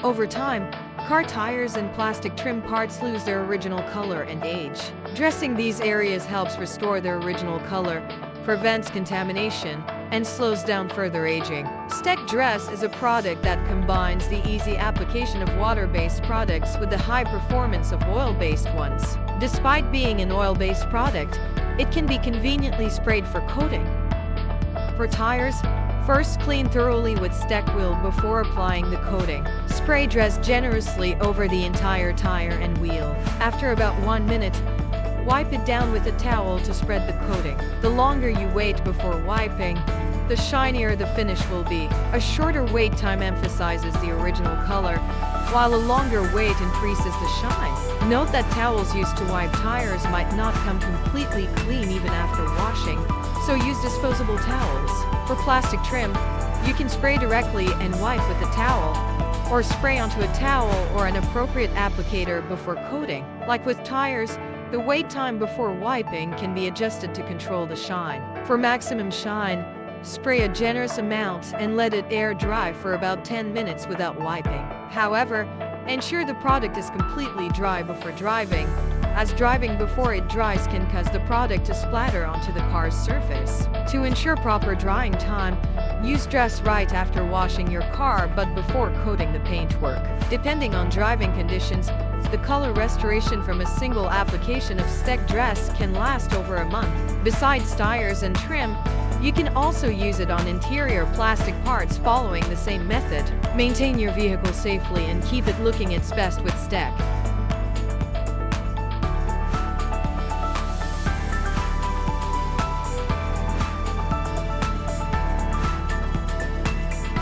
Over time, car tires and plastic trim parts lose their original color and age. Dressing these areas helps restore their original color, prevents contamination, and slows down further aging. STEK Dress is a product that combines the easy application of water-based products with the high performance of oil-based ones. Despite being an oil-based product, it can be conveniently sprayed for coating. For tires, first clean thoroughly with STEK wheel before applying the coating. Spray dress generously over the entire tire and wheel. After about 1 minute, wipe it down with a towel to spread the coating. The longer you wait before wiping, the shinier the finish will be. A shorter wait time emphasizes the original color, while a longer wait increases the shine. Note that towels used to wipe tires might not come completely clean even after washing, so use disposable towels. For plastic trim, you can spray directly and wipe with a towel, or spray onto a towel or an appropriate applicator before coating. Like with tires, the wait time before wiping can be adjusted to control the shine. For maximum shine, spray a generous amount and let it air dry for about 10 minutes without wiping. However, ensure the product is completely dry before driving, as driving before it dries can cause the product to splatter onto the car's surface. To ensure proper drying time, use dress right after washing your car but before coating the paintwork. Depending on driving conditions, the color restoration from a single application of STEK Dress can last over a month. Besides tires and trim, you can also use it on interior plastic parts following the same method. Maintain your vehicle safely and keep it looking its best with STEK.